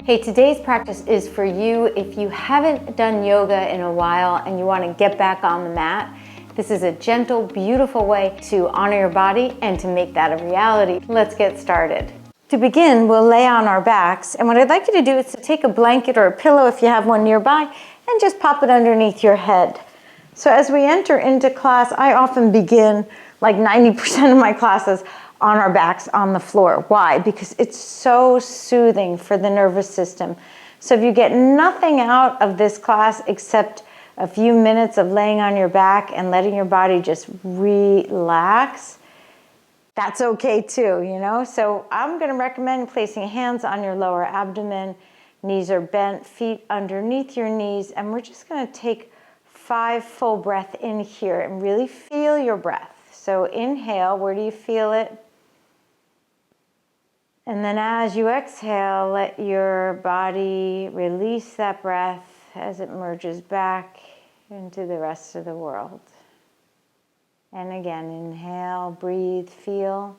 Hey, today's practice is for you if you haven't done yoga in a while and you want to get back on the mat. This is a gentle, beautiful way to honor your body and to make that a reality. Let's get started. To begin, we'll lay on our backs, and what I'd like you to do is to take a blanket or a pillow if you have one nearby and just pop it underneath your head. So as we enter into class, I often begin, like 90% of my classes, on our backs on the floor. Why? Because it's so soothing for the nervous system. So if you get nothing out of this class except a few minutes of laying on your back and letting your body just relax, that's okay too, you know? So I'm gonna recommend placing hands on your lower abdomen, knees are bent, feet underneath your knees, and we're just gonna take 5 full breaths in here and really feel your breath. So inhale, where do you feel it? And then as you exhale, let your body release that breath as it merges back into the rest of the world. And again, inhale, breathe, feel.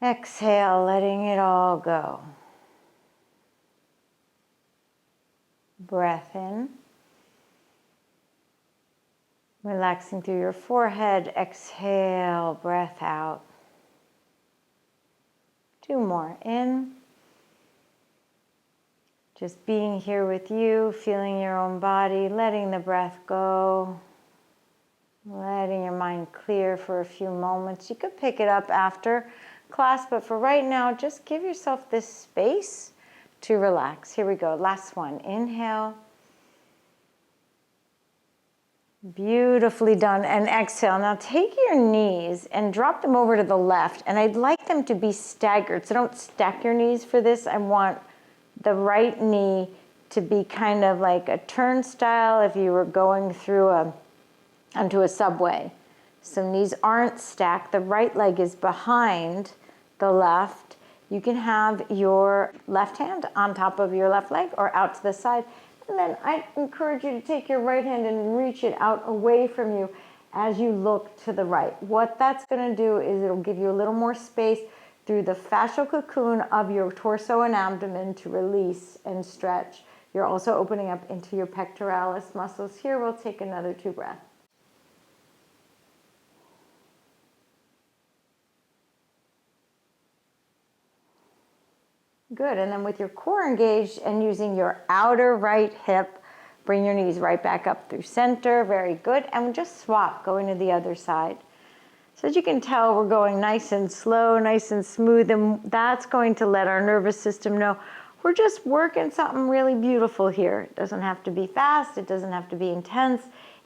Exhale, letting it all go. Breath in. Relaxing through your forehead. Exhale, breath out. 2 more. In. Just being here with you, feeling your own body, letting the breath go. Letting your mind clear for a few moments. You could pick it up after class, but for right now, just give yourself this space to relax. Here we go. Last one. Inhale. Beautifully done. And exhale. Now take your knees and drop them over to the left. And I'd like them to be staggered. So don't stack your knees for this. I want the right knee to be kind of like a turnstile if you were going through onto a subway. So knees aren't stacked. The right leg is behind the left. You can have your left hand on top of your left leg or out to the side. And then I encourage you to take your right hand and reach it out away from you as you look to the right. What that's going to do is it'll give you a little more space through the fascial cocoon of your torso and abdomen to release and stretch. You're also opening up into your pectoralis muscles. Here we'll take another 2 breaths. Good, and then with your core engaged and using your outer right hip, bring your knees right back up through center, very good, and just swap, going to the other side. So as you can tell, we're going nice and slow, nice and smooth, and that's going to let our nervous system know we're just working something really beautiful here. It doesn't have to be fast, it doesn't have to be intense,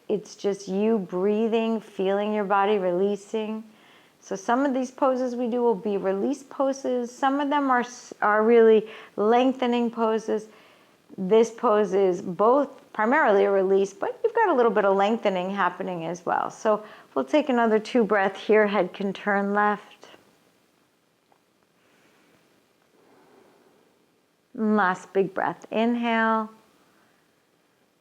it's just you breathing, feeling your body releasing. So some of these poses we do will be release poses. Some of them are really lengthening poses. This pose is both primarily a release, but you've got a little bit of lengthening happening as well. So we'll take another 2 breaths here. Head can turn left. And last big breath. Inhale.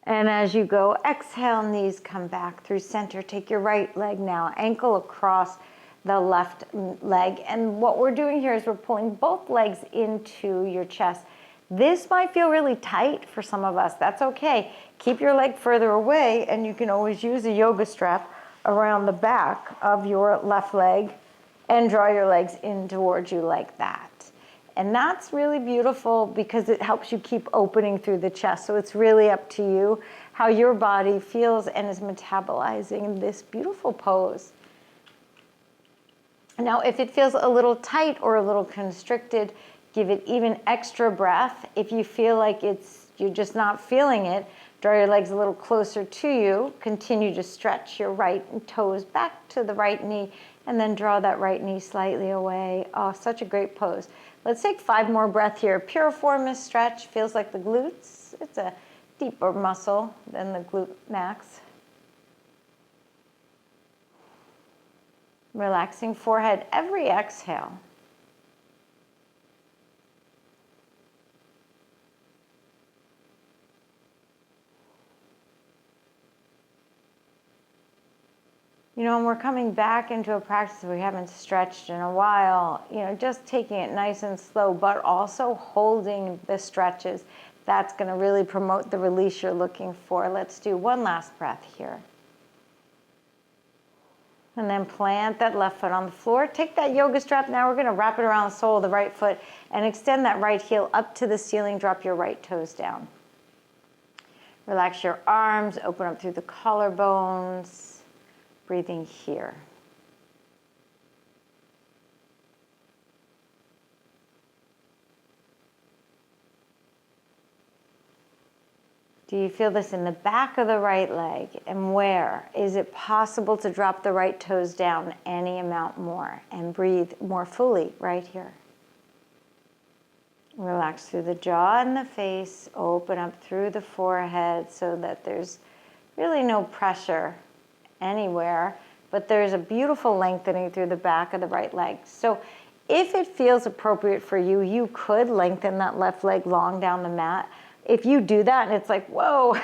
And as you go, exhale, knees come back through center. Take your right leg now, ankle across the left leg. And what we're doing here is we're pulling both legs into your chest. This might feel really tight for some of us. That's okay. Keep your leg further away, and you can always use a yoga strap around the back of your left leg and draw your legs in towards you like that. And that's really beautiful because it helps you keep opening through the chest. So it's really up to you how your body feels and is metabolizing this beautiful pose. Now, if it feels a little tight or a little constricted, give it even extra breath. If you feel like you're just not feeling it, draw your legs a little closer to you. Continue to stretch your right toes back to the right knee, and then draw that right knee slightly away. Oh, such a great pose. Let's take 5 more breaths here. Piriformis stretch feels like the glutes. It's a deeper muscle than the glute max. Relaxing forehead every exhale. You know, and we're coming back into a practice we haven't stretched in a while, you know, just taking it nice and slow, but also holding the stretches. That's going to really promote the release you're looking for. Let's do one last breath here. And then plant that left foot on the floor. Take that yoga strap. Now we're going to wrap it around the sole of the right foot and extend that right heel up to the ceiling. Drop your right toes down. Relax your arms. Open up through the collarbones. Breathing here. Do you feel this in the back of the right leg? And where? Is it possible to drop the right toes down any amount more and breathe more fully right here? Relax through the jaw and the face. Open up through the forehead so that there's really no pressure anywhere, but there's a beautiful lengthening through the back of the right leg. So if it feels appropriate for you, you could lengthen that left leg long down the mat. If you do that and it's like, whoa,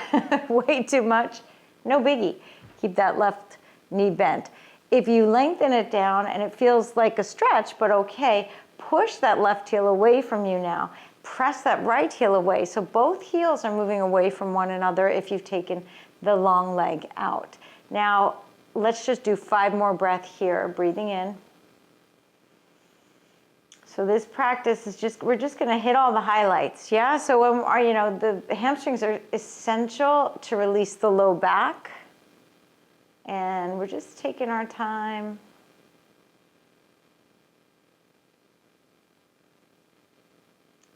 way too much, no biggie. Keep that left knee bent. If you lengthen it down and it feels like a stretch, but okay, push that left heel away from you now. Press that right heel away. So both heels are moving away from one another if you've taken the long leg out. Now, let's just do 5 more breaths here, breathing in. So this practice is we're just gonna hit all the highlights, yeah? So when the hamstrings are essential to release the low back. And we're just taking our time.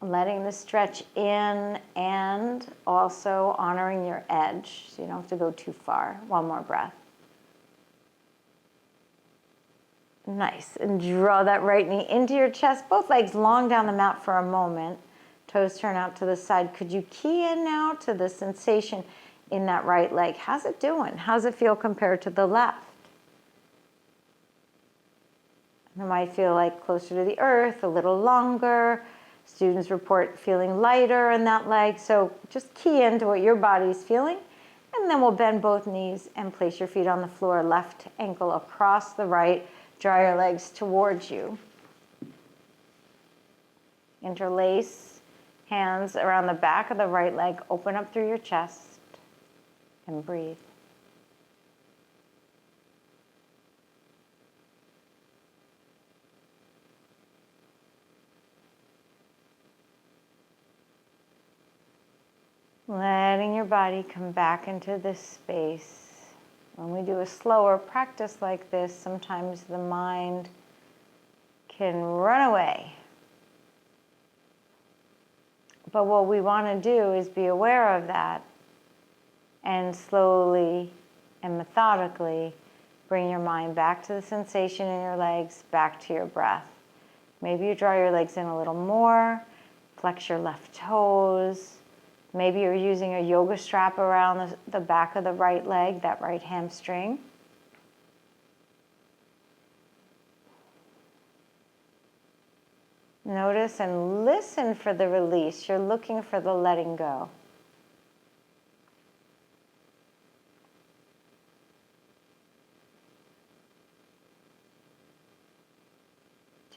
Letting the stretch in and also honoring your edge, so you don't have to go too far. One more breath. Nice, and draw that right knee into your chest, both legs long down the mat for a moment. Toes turn out to the side. Could you key in now to the sensation in that right leg? How's it doing? How's it feel compared to the left? It might feel like closer to the earth, a little longer. Students report feeling lighter in that leg. So just key into what your body's feeling. And then we'll bend both knees and place your feet on the floor, left ankle across the right. Draw your legs towards you. Interlace hands around the back of the right leg. Open up through your chest and breathe. Letting your body come back into this space. When we do a slower practice like this, sometimes the mind can run away. But what we want to do is be aware of that and slowly and methodically bring your mind back to the sensation in your legs, back to your breath. Maybe you draw your legs in a little more, flex your left toes. Maybe you're using a yoga strap around the back of the right leg, that right hamstring. Notice and listen for the release. You're looking for the letting go.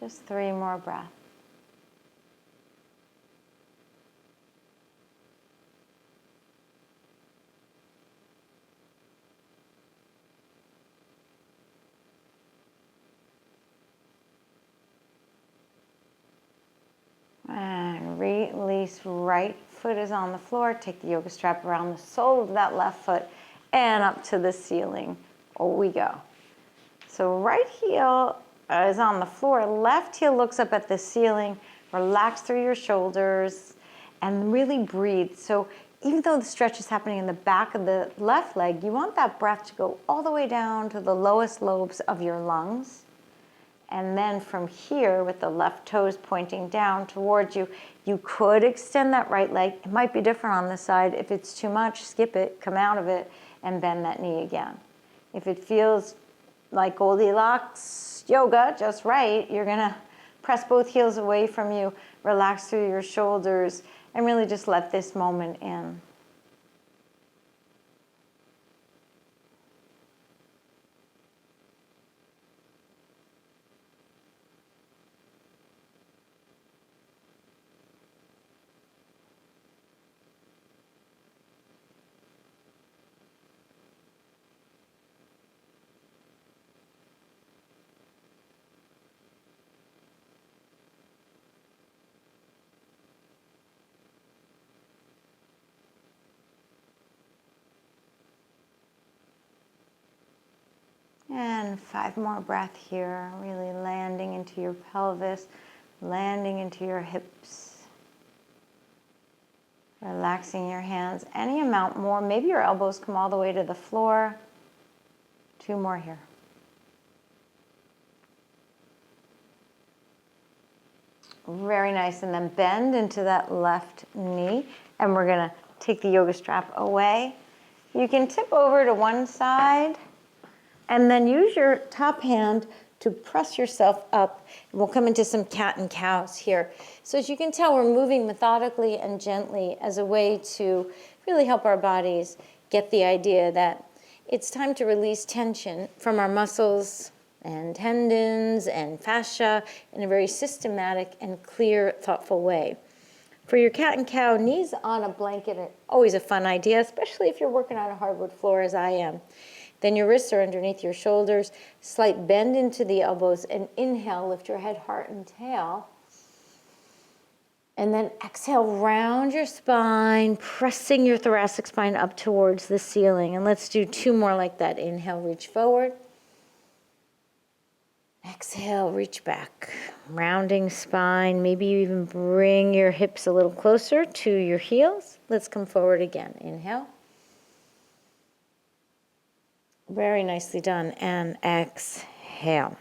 Just 3 more breaths. And release, right foot is on the floor. Take the yoga strap around the sole of that left foot and up to the ceiling. Oh, we go. So right heel is on the floor. Left heel looks up at the ceiling. Relax through your shoulders and really breathe. So even though the stretch is happening in the back of the left leg, you want that breath to go all the way down to the lowest lobes of your lungs. And then from here, with the left toes pointing down towards you, you could extend that right leg. It might be different on this side. If it's too much, skip it, come out of it, and bend that knee again. If it feels like Goldilocks yoga, just right, you're gonna press both heels away from you, relax through your shoulders, and really just let this moment in. And 5 more breath here, really landing into your pelvis, landing into your hips. Relaxing your hands any amount more. Maybe your elbows come all the way to the floor. 2 more here. Very nice. And then bend into that left knee. And we're going to take the yoga strap away. You can tip over to one side and then use your top hand to press yourself up. And we'll come into some cat and cows here. So as you can tell, we're moving methodically and gently as a way to really help our bodies get the idea that it's time to release tension from our muscles and tendons and fascia in a very systematic and clear, thoughtful way. For your cat and cow, knees on a blanket are always a fun idea, especially if you're working on a hardwood floor as I am. Then your wrists are underneath your shoulders. Slight bend into the elbows and inhale, lift your head, heart, and tail. And then exhale, round your spine, pressing your thoracic spine up towards the ceiling. And let's do 2 more like that. Inhale, reach forward. Exhale, reach back. Rounding spine. Maybe you even bring your hips a little closer to your heels. Let's come forward again. Inhale. Very nicely done. And exhale.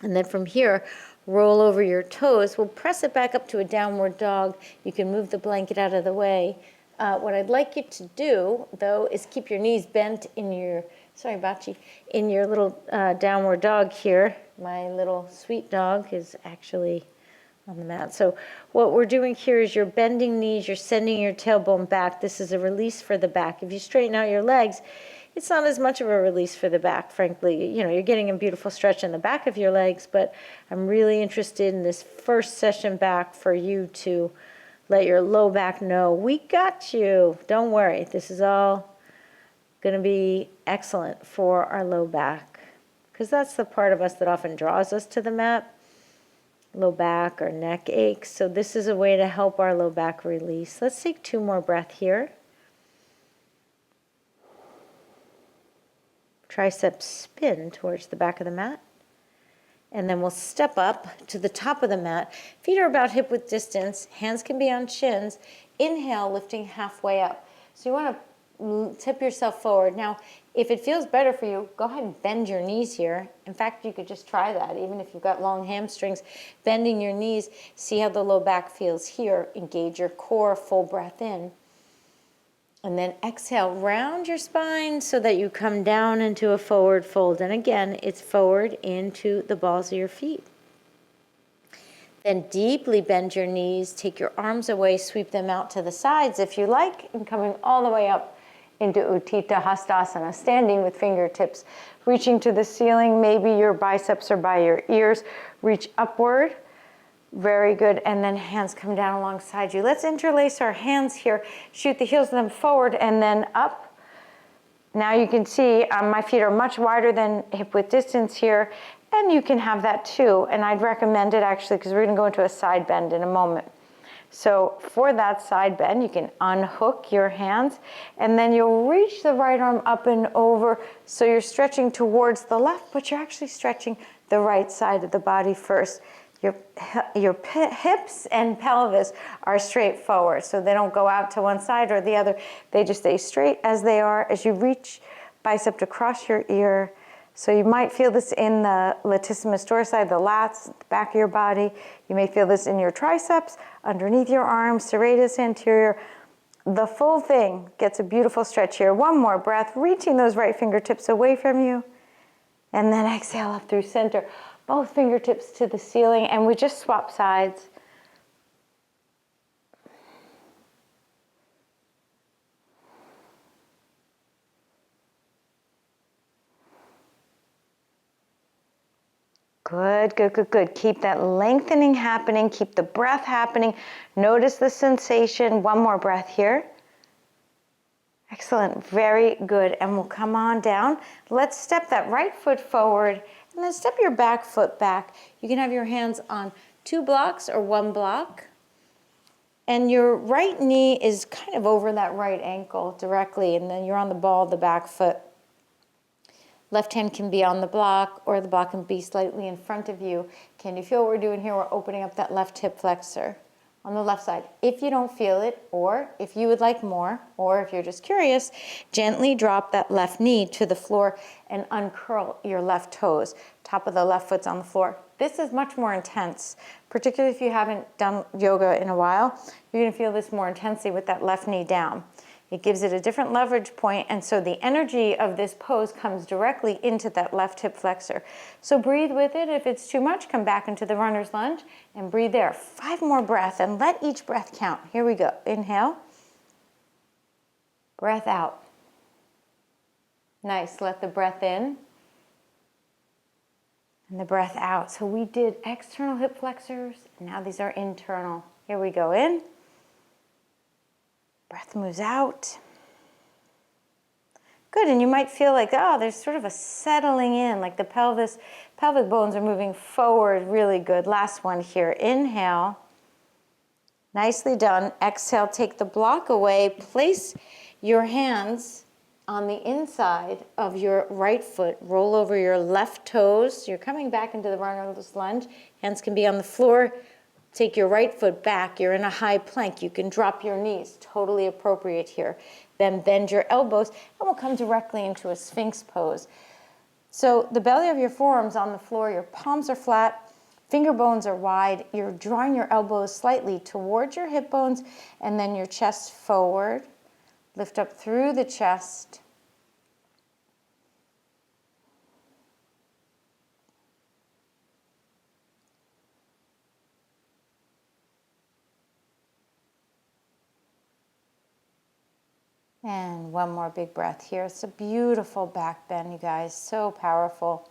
And then from here, roll over your toes. We'll press it back up to a downward dog. You can move the blanket out of the way. What I'd like you to do, though, is keep your knees bent in your, in your little downward dog here. My little sweet dog is actually on the mat. So what we're doing here is you're bending knees, you're sending your tailbone back. This is a release for the back. If you straighten out your legs, it's not as much of a release for the back, frankly. You know, you're getting a beautiful stretch in the back of your legs, but I'm really interested in this first session back for you to let your low back know, we got you. Don't worry. This is all going to be excellent for our low back, because that's the part of us that often draws us to the mat. Low back or neck aches. So this is a way to help our low back release. Let's take 2 more breaths here. Triceps spin towards the back of the mat. And then we'll step up to the top of the mat. Feet are about hip width distance. Hands can be on shins. Inhale, lifting halfway up. So you want to tip yourself forward. Now, if it feels better for you, go ahead and bend your knees here. In fact, you could just try that. Even if you've got long hamstrings, bending your knees, see how the low back feels here. Engage your core, full breath in. And then exhale, round your spine so that you come down into a forward fold. And again, it's forward into the balls of your feet. Then deeply bend your knees, take your arms away, sweep them out to the sides if you like, and coming all the way up into Utthita Hastasana, standing with fingertips, reaching to the ceiling. Maybe your biceps are by your ears. Reach upward. Very good. And then hands come down alongside you. Let's interlace our hands here. Shoot the heels of them forward and then up. Now you can see my feet are much wider than hip width distance here. And you can have that too. And I'd recommend it actually because we're going to go into a side bend in a moment. So for that side bend, you can unhook your hands and then you'll reach the right arm up and over. So you're stretching towards the left, but you're actually stretching the right side of the body first. Your hips and pelvis are straight forward, so they don't go out to one side or the other. They just stay straight as they are as you reach bicep to cross your ear. So you might feel this in the latissimus dorsi, the lats, the back of your body. You may feel this in your triceps, underneath your arms, serratus anterior. The full thing gets a beautiful stretch here. 1 more breath, reaching those right fingertips away from you. And then exhale up through center. Both fingertips to the ceiling, and we just swap sides. Good, good, good, good. Keep that lengthening happening. Keep the breath happening. Notice the sensation. 1 more breath here. Excellent. Very good. And we'll come on down. Let's step that right foot forward. And then step your back foot back. You can have your hands on 2 blocks or 1 block. And your right knee is kind of over that right ankle directly. And then you're on the ball of the back foot. Left hand can be on the block or the block can be slightly in front of you. Can you feel what we're doing here? We're opening up that left hip flexor on the left side. If you don't feel it, or if you would like more, or if you're just curious, gently drop that left knee to the floor and uncurl your left toes. Top of the left foot's on the floor. This is much more intense, particularly if you haven't done yoga in a while. You're gonna feel this more intensely with that left knee down. It gives it a different leverage point, and so the energy of this pose comes directly into that left hip flexor. So breathe with it. If it's too much, come back into the runner's lunge and breathe there. 5 more breaths, and let each breath count. Here we go. Inhale. Breath out. Nice. Let the breath in and the breath out. So we did external hip flexors, and now these are internal. Here we go. In. Breath moves out. Good, and you might feel like, oh, there's sort of a settling in, like the pelvic bones are moving forward. Really good. Last one here. Inhale. Nicely done. Exhale, take the block away. Place your hands on the inside of your right foot. Roll over your left toes. You're coming back into the runner's lunge. Hands can be on the floor. Take your right foot back. You're in a high plank. You can drop your knees. Totally appropriate here. Then bend your elbows, and we'll come directly into a Sphinx pose. So the belly of your forearms on the floor, your palms are flat, finger bones are wide. You're drawing your elbows slightly towards your hip bones, and then your chest forward. Lift up through the chest. And one more big breath here. It's a beautiful back bend, you guys. So powerful.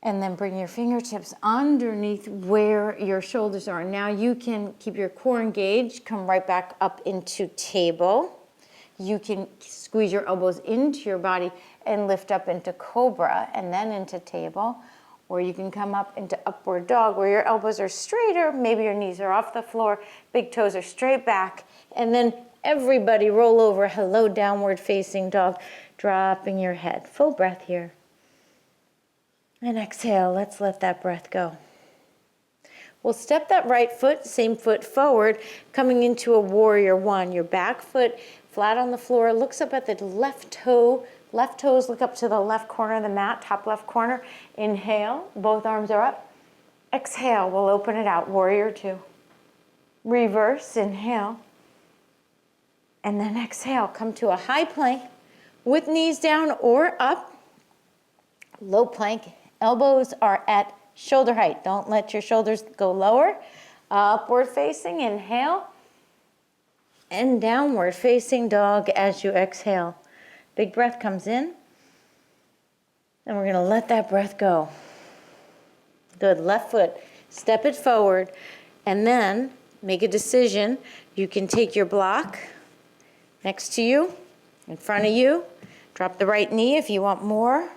And then bring your fingertips underneath where your shoulders are. Now you can keep your core engaged. Come right back up into table. You can squeeze your elbows into your body and lift up into cobra and then into table. Or you can come up into upward dog where your elbows are straighter. Maybe your knees are off the floor. Big toes are straight back. And then everybody roll over, hello, downward facing dog, dropping your head. Full breath here. And exhale, let's let that breath go. We'll step that right foot, same foot forward, coming into a warrior one. Your back foot flat on the floor, looks up at the left toe. Left toes look up to the left corner of the mat, top left corner. Inhale, both arms are up. Exhale, we'll open it out, warrior two. Reverse, inhale. And then exhale, come to a high plank with knees down or up. Low plank, elbows are at shoulder height. Don't let your shoulders go lower. Upward facing, inhale. And downward facing dog as you exhale. Big breath comes in. And we're gonna let that breath go. Good, left foot, step it forward. And then make a decision. You can take your block next to you, in front of you. Drop the right knee if you want more.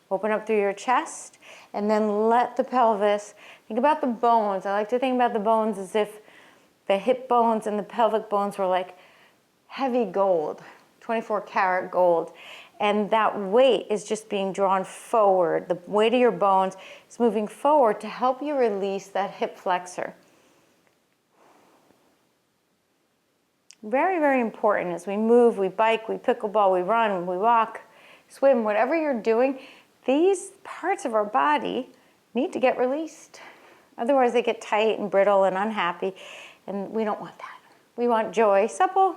Open up through your chest. And then let the pelvis, think about the bones. I like to think about the bones as if the hip bones and the pelvic bones were like heavy gold, 24 karat gold. And that weight is just being drawn forward. The weight of your bones is moving forward to help you release that hip flexor. Very, very important as we move, we bike, we pickleball, we run, we walk, swim, whatever you're doing, these parts of our body need to get released. Otherwise they get tight and brittle and unhappy, and we don't want that. We want joy, supple,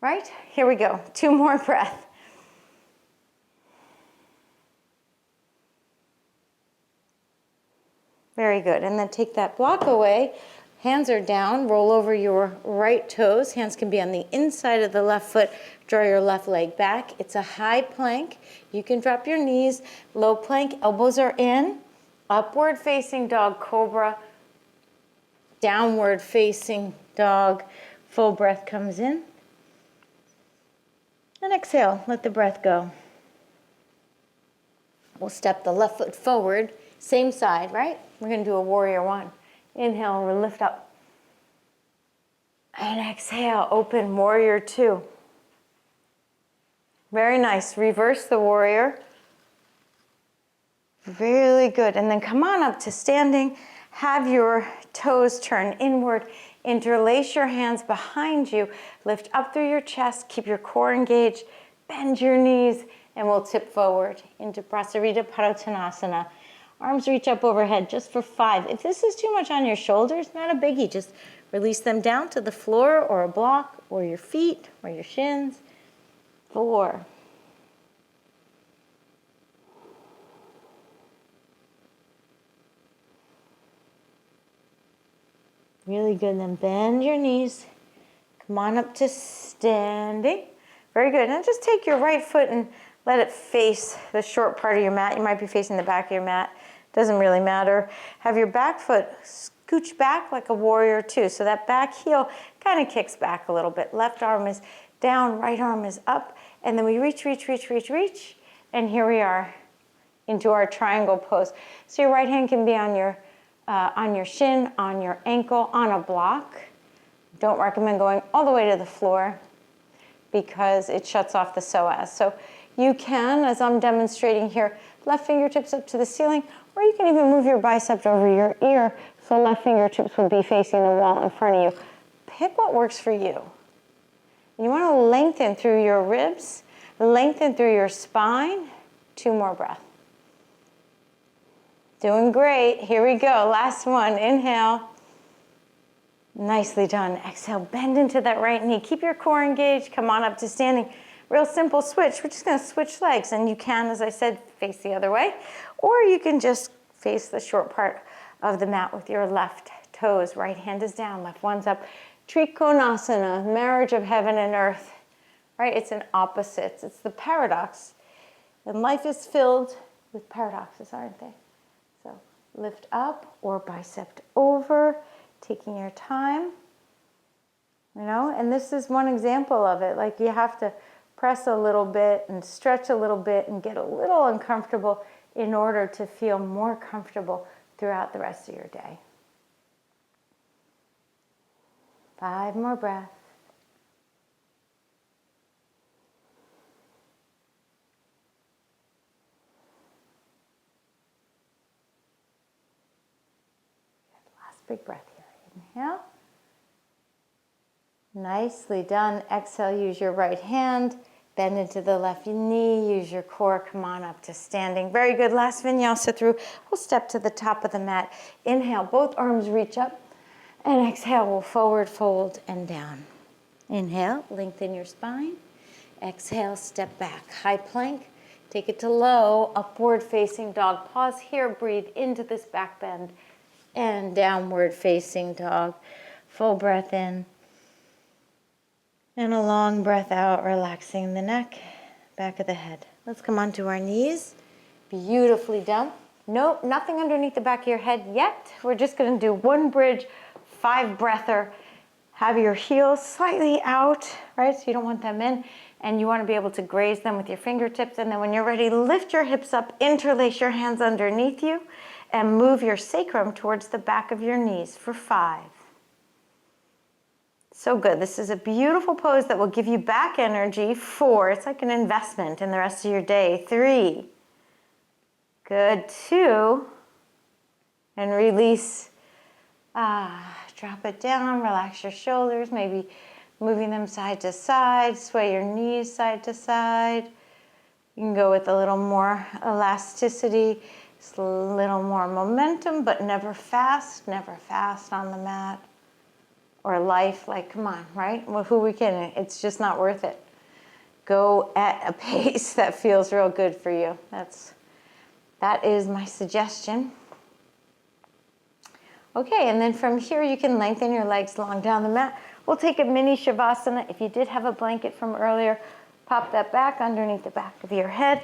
right? Here we go, 2 more breaths. Very good, and then take that block away. Hands are down, roll over your right toes. Hands can be on the inside of the left foot. Draw your left leg back. It's a high plank. You can drop your knees. Low plank, elbows are in. Upward facing dog, cobra. Downward facing dog. Full breath comes in. And exhale, let the breath go. We'll step the left foot forward. Same side, right? We're gonna do a warrior one. Inhale, we'll lift up. And exhale, open, warrior two. Very nice, reverse the warrior. Really good. And then come on up to standing. Have your toes turn inward. Interlace your hands behind you. Lift up through your chest. Keep your core engaged. Bend your knees. And we'll tip forward into Prasarita Padottanasana. Arms reach up overhead just for 5. If this is too much on your shoulders, not a biggie. Just release them down to the floor or a block or your feet or your shins. 4. Really good. Then bend your knees. Come on up to standing. Very good. Now just take your right foot and let it face the short part of your mat. You might be facing the back of your mat. Doesn't really matter. Have your back foot scooch back like a warrior two. So that back heel kind of kicks back a little bit. Left arm is down, right arm is up. And then we reach, reach, reach, reach, reach. And here we are into our triangle pose. So your right hand can be on your shin, on your ankle, on a block. Don't recommend going all the way to the floor because it shuts off the psoas. So you can, as I'm demonstrating here, left fingertips up to the ceiling, or you can even move your bicep over your ear so left fingertips will be facing the wall in front of you. Pick what works for you. You want to lengthen through your ribs, lengthen through your spine. 2 more breaths. Doing great. Here we go. Last one. Inhale. Nicely done. Exhale. Bend into that right knee. Keep your core engaged. Come on up to standing. Real simple switch. We're just going to switch legs. And you can, as I said, face the other way. Or you can just face the short part of the mat with your left toes. Right hand is down. Left one's up. Trikonasana, marriage of heaven and earth. Right? It's an opposites. It's the paradox. And life is filled with paradoxes, aren't they? So lift up or bicep over, taking your time. You know, and this is one example of it. Like you have to press a little bit and stretch a little bit and get a little uncomfortable in order to feel more comfortable throughout the rest of your day. 5 more breaths. Last big breath here. Inhale. Nicely done. Exhale, use your right hand. Bend into the left knee. Use your core. Come on up to standing. Very good. Last vinyasa through. We'll step to the top of the mat. Inhale, both arms reach up. And exhale, we'll forward fold and down. Inhale, lengthen your spine. Exhale, step back. High plank. Take it to low, upward facing dog. Pause here, breathe into this back bend. And downward facing dog. Full breath in. And a long breath out, relaxing the neck, back of the head. Let's come onto our knees. Beautifully done. Nope, nothing underneath the back of your head yet. We're just going to do one bridge, 5 breather. Have your heels slightly out, right? So you don't want them in. And you want to be able to graze them with your fingertips. And then when you're ready, lift your hips up, interlace your hands underneath you, and move your sacrum towards the back of your knees for 5. So good. This is a beautiful pose that will give you back energy. 4. It's like an investment in the rest of your day. 3. Good. 2. And release. Drop it down. Relax your shoulders. Maybe moving them side to side. Sway your knees side to side. You can go with a little more elasticity. Just a little more momentum, but never fast on the mat. Or life, like, come on, right? Well, who are we kidding? It's just not worth it. Go at a pace that feels real good for you. That is my suggestion. Okay, and then from here you can lengthen your legs long down the mat. We'll take a mini Shavasana. If you did have a blanket from earlier, pop that back underneath the back of your head.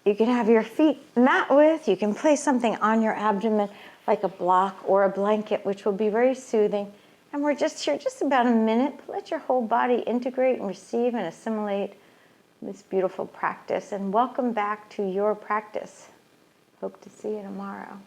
You can have your feet mat width. You can place something on your abdomen like a block or a blanket, which will be very soothing. And we're just here just about a minute. Let your whole body integrate and receive and assimilate this beautiful practice. And welcome back to your practice. Hope to see you tomorrow.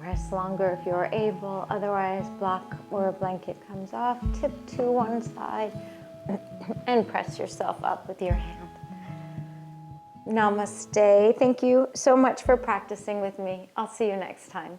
Press longer if you're able, otherwise block or a blanket comes off, tip to one side, and press yourself up with your hand. Namaste. Thank you so much for practicing with me. I'll see you next time.